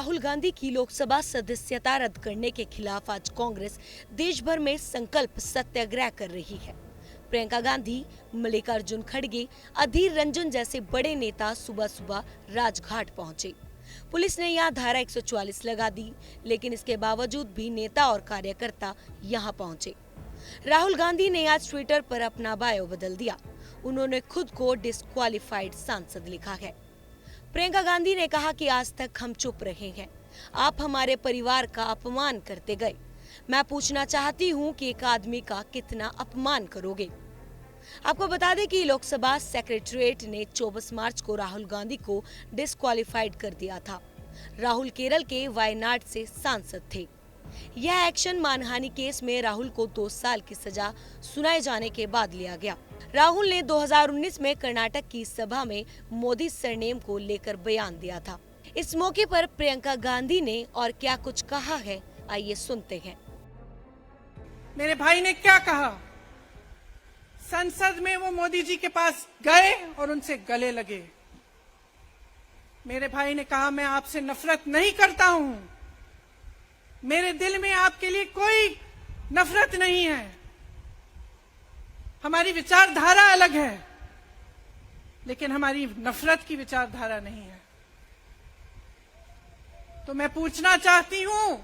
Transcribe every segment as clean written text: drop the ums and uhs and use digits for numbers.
राहुल गांधी की लोकसभा सदस्यता रद्द करने के खिलाफ आज कांग्रेस देश भर में संकल्प सत्याग्रह कर रही है। प्रियंका गांधी, मल्लिकार्जुन खड़गे, अधीर रंजन जैसे बड़े नेता सुबह सुबह राजघाट पहुंचे। पुलिस ने यहां धारा 144 लगा दी, लेकिन इसके बावजूद भी नेता और कार्यकर्ता यहां पहुंचे। राहुल गांधी ने आज ट्विटर पर अपना बायो बदल दिया। उन्होंने खुद को डिस्क्वालिफाइड सांसद लिखा है। प्रियंका गांधी ने कहा कि आज तक हम चुप रहे हैं, आप हमारे परिवार का अपमान करते गए। मैं पूछना चाहती हूं कि एक आदमी का कितना अपमान करोगे। आपको बता दें कि लोकसभा सेक्रेटरीट ने 24 मार्च को राहुल गांधी को डिस्क्वालिफाइड कर दिया था। राहुल केरल के वायनाड से सांसद थे। यह एक्शन मानहानि केस में राहुल को 2 साल की सजा सुनाए जाने के बाद लिया गया। राहुल ने 2019 में कर्नाटक की सभा में मोदी सरनेम को लेकर बयान दिया था। इस मौके पर प्रियंका गांधी ने और क्या कुछ कहा है, आइए सुनते हैं। मेरे भाई ने क्या कहा? संसद में वो मोदी जी के पास गए और उनसे गले लगे। मेरे भाई ने कहा, मैं आपसे नफरत नहीं करता हूं, मेरे दिल में आपके लिए कोई नफरत नहीं है, हमारी विचारधारा अलग है, लेकिन हमारी नफरत की विचारधारा नहीं है। तो मैं पूछना चाहती हूं,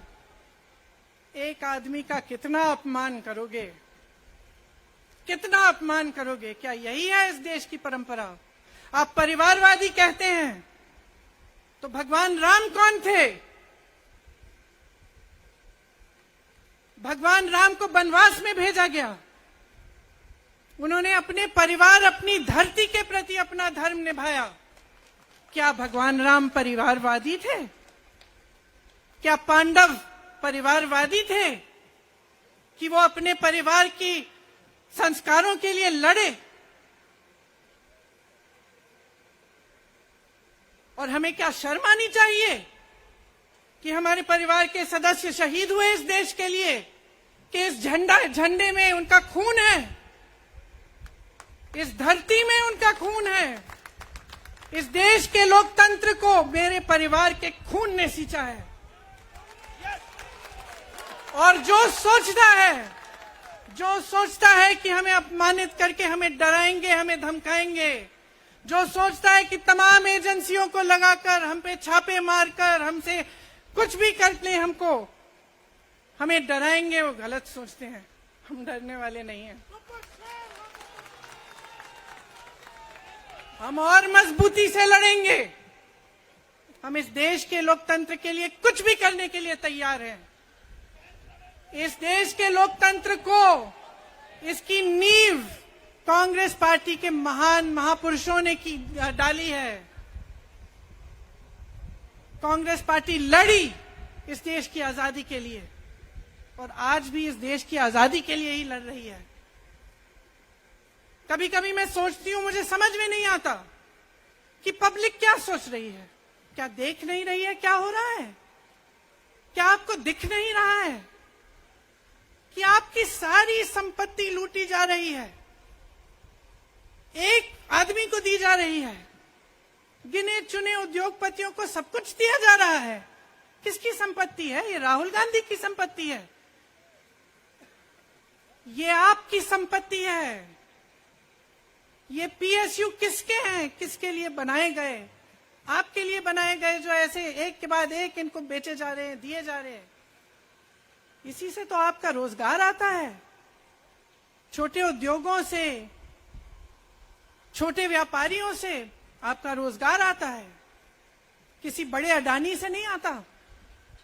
एक आदमी का कितना अपमान करोगे? कितना अपमान करोगे? क्या यही है इस देश की परंपरा? आप परिवारवादी कहते हैं, तो भगवान राम कौन थे? भगवान राम को वनवास में भेजा गया। उन्होंने अपने परिवार, अपनी धरती के प्रति अपना धर्म निभाया। क्या भगवान राम परिवारवादी थे? क्या पांडव परिवारवादी थे कि वो अपने परिवार की संस्कारों के लिए लड़े? और हमें क्या शर्म आनी चाहिए कि हमारे परिवार के सदस्य शहीद हुए इस देश के लिए, कि इस झंडे में उनका खून है, इस धरती में उनका खून है। इस देश के लोकतंत्र को मेरे परिवार के खून ने सींचा है। और जो सोचता है कि हमें अपमानित करके हमें डराएंगे, हमें धमकाएंगे, जो सोचता है कि तमाम एजेंसियों को लगाकर, हम पे छापे मारकर, हमसे कुछ भी कर ले, हमको हमें डराएंगे, वो गलत सोचते हैं। हम डरने वाले नहीं हैं। हम और मजबूती से लड़ेंगे। हम इस देश के लोकतंत्र के लिए कुछ भी करने के लिए तैयार हैं। इस देश के लोकतंत्र को, इसकी नींव कांग्रेस पार्टी के महान महापुरुषों ने डाली है। कांग्रेस पार्टी लड़ी इस देश की आजादी के लिए, और आज भी इस देश की आजादी के लिए ही लड़ रही है। कभी कभी मैं सोचती हूं, मुझे समझ में नहीं आता कि पब्लिक क्या सोच रही है। क्या देख नहीं रही है क्या हो रहा है? क्या आपको दिख नहीं रहा है कि आपकी सारी संपत्ति लूटी जा रही है, एक आदमी को दी जा रही है, गिने चुने उद्योगपतियों को सब कुछ दिया जा रहा है? किसकी संपत्ति है? ये राहुल गांधी की संपत्ति है, ये आपकी संपत्ति है। ये पीएसयू किसके हैं? किसके लिए बनाए गए? आपके लिए बनाए गए, जो ऐसे एक के बाद एक इनको बेचे जा रहे हैं, दिए जा रहे हैं। इसी से तो आपका रोजगार आता है। छोटे उद्योगों से, छोटे व्यापारियों से आपका रोजगार आता है। किसी बड़े अडानी से नहीं आता।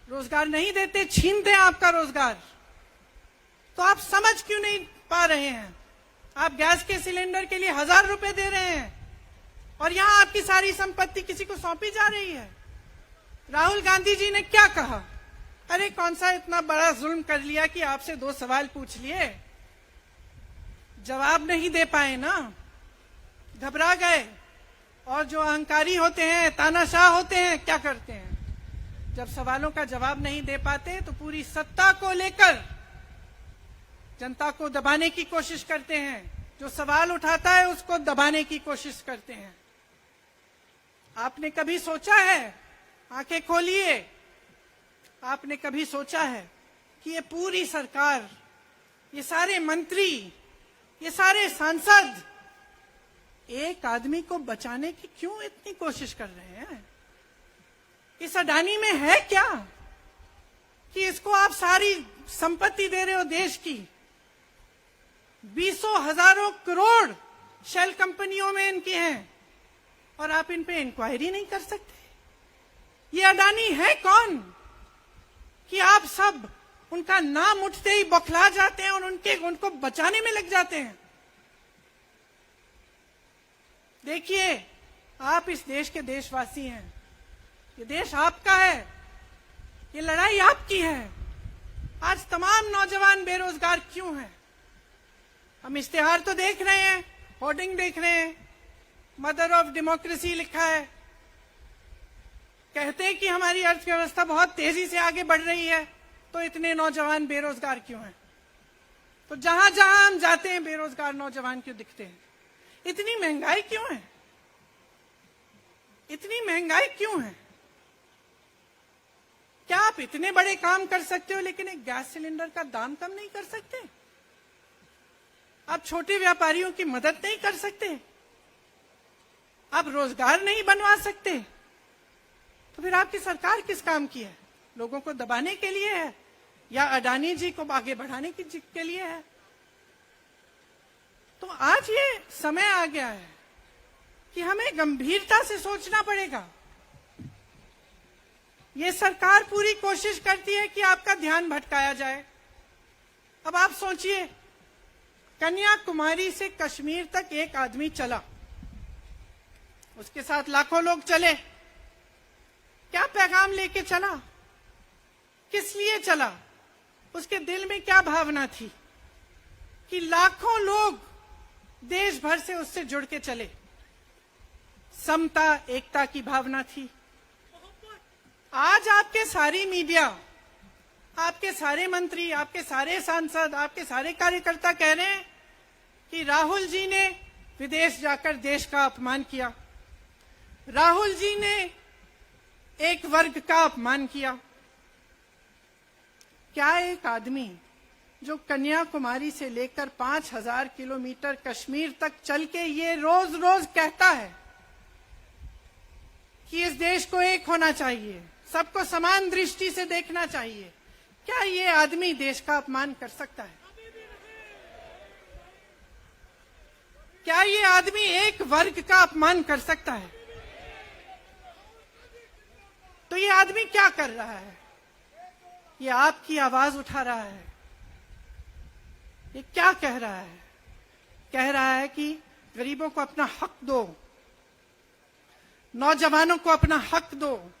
रोजगार नहीं देते, छीनते हैं आपका रोजगार। तो आप समझ क्यों नहीं पा रहे हैं? आप गैस के सिलेंडर के लिए 1000 रुपए दे रहे हैं, और यहां आपकी सारी संपत्ति किसी को सौंपी जा रही है। राहुल गांधी जी ने क्या कहा? अरे कौन सा इतना बड़ा जुल्म कर लिया कि आपसे 2 सवाल पूछ लिए, जवाब नहीं दे पाए ना, घबरा गए। और जो अहंकारी होते हैं, तानाशाह होते हैं, क्या करते हैं? जब सवालों का जवाब नहीं दे पाते तो पूरी सत्ता को लेकर जनता को दबाने की कोशिश करते हैं। जो सवाल उठाता है उसको दबाने की कोशिश करते हैं। आपने कभी सोचा है? आंखें खोलिए, आपने कभी सोचा है कि ये पूरी सरकार, ये सारे मंत्री, ये सारे सांसद एक आदमी को बचाने की क्यों इतनी कोशिश कर रहे हैं? इस अडानी में है क्या कि इसको आप सारी संपत्ति दे रहे हो देश की? बीसों हजारों करोड़ शेल कंपनियों में इनकी हैं और आप इन पे इंक्वायरी नहीं कर सकते? ये अडानी है कौन कि आप सब उनका नाम उठते ही बौखला जाते हैं और उनको बचाने में लग जाते हैं? देखिए, आप इस देश के देशवासी हैं, ये देश आपका है, ये लड़ाई आपकी है। आज तमाम नौजवान बेरोजगार क्यों हैं? हम इश्तेहार तो देख रहे हैं, होर्डिंग देख रहे हैं, मदर ऑफ डेमोक्रेसी लिखा है, कहते हैं कि हमारी अर्थव्यवस्था बहुत तेजी से आगे बढ़ रही है, तो इतने नौजवान बेरोजगार क्यों हैं? तो जहां जहां हम जाते हैं बेरोजगार नौजवान क्यों दिखते हैं? इतनी महंगाई क्यों है? इतनी महंगाई क्यों है? क्या आप इतने बड़े काम कर सकते हो लेकिन एक गैस सिलेंडर का दाम कम नहीं कर सकते? आप छोटे व्यापारियों की मदद नहीं कर सकते? आप रोजगार नहीं बनवा सकते? तो फिर आपकी सरकार किस काम की है? लोगों को दबाने के लिए है या अडानी जी को आगे बढ़ाने के लिए है? तो आज ये समय आ गया है कि हमें गंभीरता से सोचना पड़ेगा। ये सरकार पूरी कोशिश करती है कि आपका ध्यान भटकाया जाए। अब आप सोचिए, कन्याकुमारी से कश्मीर तक एक आदमी चला, उसके साथ लाखों लोग चले। क्या पैगाम लेके चला? किस लिए चला? उसके दिल में क्या भावना थी कि लाखों लोग देश भर से उससे जुड़ के चले? समता, एकता की भावना थी। आज आपके सारी मीडिया, आपके सारे मंत्री, आपके सारे सांसद, आपके सारे कार्यकर्ता कह रहे हैं कि राहुल जी ने विदेश जाकर देश का अपमान किया, राहुल जी ने एक वर्ग का अपमान किया। क्या एक आदमी जो कन्याकुमारी से लेकर 5000 किलोमीटर कश्मीर तक चल के ये रोज रोज कहता है कि इस देश को एक होना चाहिए, सबको समान दृष्टि से देखना चाहिए, क्या ये आदमी देश का अपमान कर सकता है? क्या ये आदमी एक वर्ग का अपमान कर सकता है? तो ये आदमी क्या कर रहा है? ये आपकी आवाज उठा रहा है। ये क्या कह रहा है? कह रहा है कि गरीबों को अपना हक दो, नौजवानों को अपना हक दो,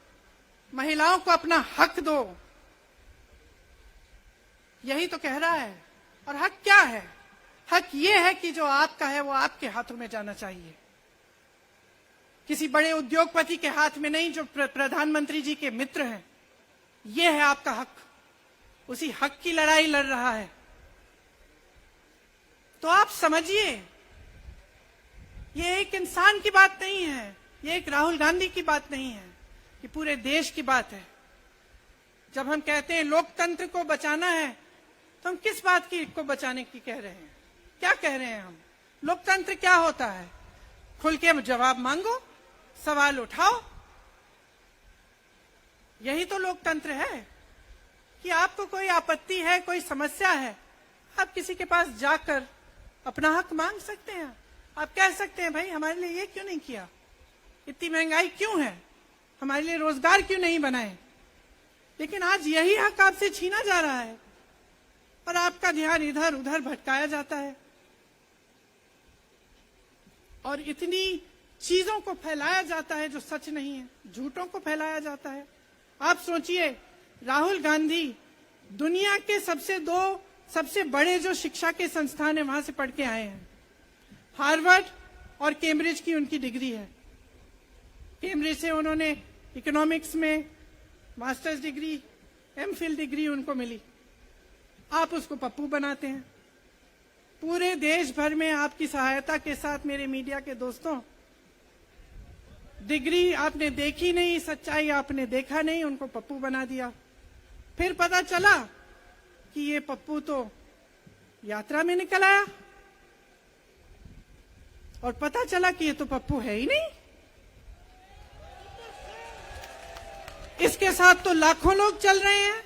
महिलाओं को अपना हक दो। यही तो कह रहा है। और हक क्या है? हक ये है कि जो आपका है वो आपके हाथों में जाना चाहिए, किसी बड़े उद्योगपति के हाथ में नहीं, जो प्रधानमंत्री जी के मित्र हैं। ये है आपका हक। उसी हक की लड़ाई लड़ रहा है। तो आप समझिए, ये एक इंसान की बात नहीं है, ये एक राहुल गांधी की बात नहीं है, ये पूरे देश की बात है। जब हम कहते हैं लोकतंत्र को बचाना है, तो हम किस बात की को बचाने की कह रहे हैं? क्या कह रहे हैं हम? लोकतंत्र क्या होता है? खुल के जवाब मांगो, सवाल उठाओ। यही तो लोकतंत्र है कि आपको कोई आपत्ति है, कोई समस्या है, आप किसी के पास जाकर अपना हक मांग सकते हैं। आप कह सकते हैं, भाई हमारे लिए ये क्यों नहीं किया, इतनी महंगाई क्यों है, हमारे लिए रोजगार क्यों नहीं बनाए। लेकिन आज यही हक आपसे छीना जा रहा है और आपका ध्यान इधर उधर भटकाया जाता है और इतनी चीजों को फैलाया जाता है जो सच नहीं है, झूठों को फैलाया जाता है। आप सोचिए, राहुल गांधी दुनिया के सबसे बड़े जो शिक्षा के संस्थान है वहां से पढ़ के आए हैं। हार्वर्ड और कैम्ब्रिज की उनकी डिग्री है। कैम्ब्रिज से उन्होंने इकोनॉमिक्स में मास्टर्स डिग्री, एमफिल डिग्री उनको मिली। आप उसको पप्पू बनाते हैं। पूरे देश भर में आपकी सहायता के साथ, मेरे मीडिया के दोस्तों, डिग्री आपने देखी नहीं, सच्चाई आपने देखा नहीं, उनको पप्पू बना दिया। फिर पता चला कि ये पप्पू तो यात्रा में निकल आया और पता चला कि ये तो पप्पू है ही नहीं। इसके साथ तो लाखों लोग चल रहे हैं,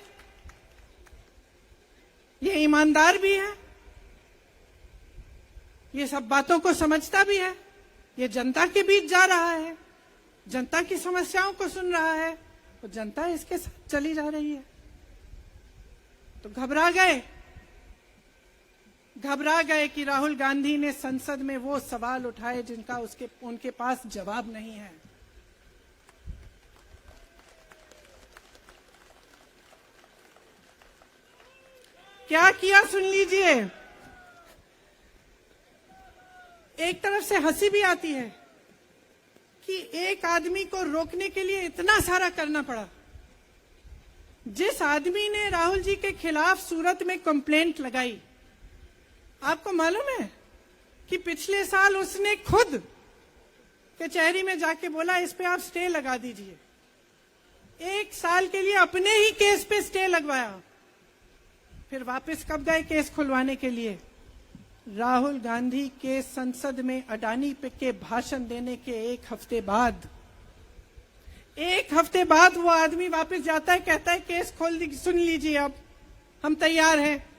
ये ईमानदार भी है, ये सब बातों को समझता भी है, ये जनता के बीच जा रहा है, जनता की समस्याओं को सुन रहा है, तो जनता इसके साथ चली जा रही है। तो घबरा गए कि राहुल गांधी ने संसद में वो सवाल उठाए जिनका उनके पास जवाब नहीं है। क्या किया सुन लीजिए। एक तरफ से हंसी भी आती है कि एक आदमी को रोकने के लिए इतना सारा करना पड़ा। जिस आदमी ने राहुल जी के खिलाफ सूरत में कंप्लेंट लगाई, आपको मालूम है कि पिछले साल उसने खुद कचहरी में जाके बोला इस पे आप स्टे लगा दीजिए। 1 साल के लिए अपने ही केस पे स्टे लगवाया। फिर वापस कब गए केस खुलवाने के लिए? राहुल गांधी के संसद में अडानी पे के भाषण देने के 1 हफ्ते बाद। 1 हफ्ते बाद वो आदमी वापस जाता है, कहता है केस खोल दी, सुन लीजिए अब हम तैयार हैं।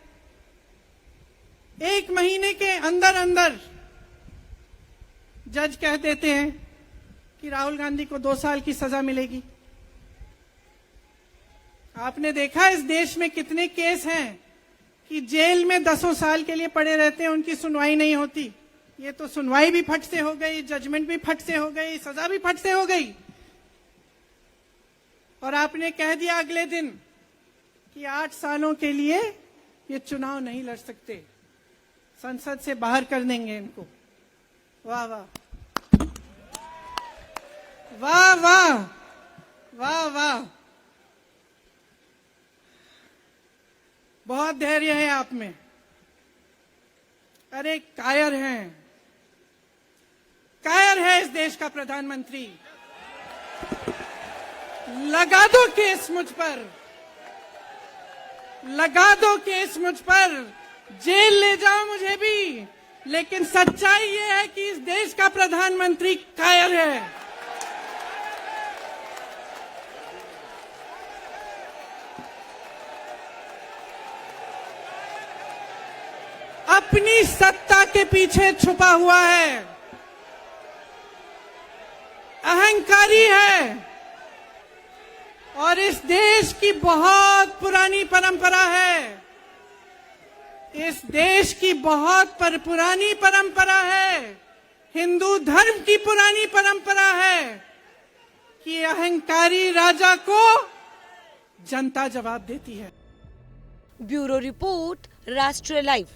1 महीने के अंदर अंदर जज कह देते हैं कि राहुल गांधी को 2 साल की सजा मिलेगी। आपने देखा इस देश में कितने केस हैं कि जेल में 10 साल के लिए पड़े रहते हैं, उनकी सुनवाई नहीं होती। ये तो सुनवाई भी फट से हो गई, जजमेंट भी फट से हो गई, सजा भी फट से हो गई। और आपने कह दिया अगले दिन कि 8 सालों के लिए ये चुनाव नहीं लड़ सकते, संसद से बाहर कर देंगे इनको। वाह वाह वाह वाह वाह वाह, बहुत धैर्य है आप में। अरे कायर है इस देश का प्रधानमंत्री। लगा दो केस मुझ पर, लगा दो केस मुझ पर, जेल ले जाओ मुझे भी, लेकिन सच्चाई ये है कि इस देश का प्रधानमंत्री कायर है। अपनी सत्ता के पीछे छुपा हुआ है, अहंकारी है। और इस देश की बहुत पुरानी परंपरा है, इस देश की बहुत पुरानी परंपरा है, हिंदू धर्म की पुरानी परंपरा है कि अहंकारी राजा को जनता जवाब देती है। ब्यूरो रिपोर्ट, राष्ट्रीय लाइव।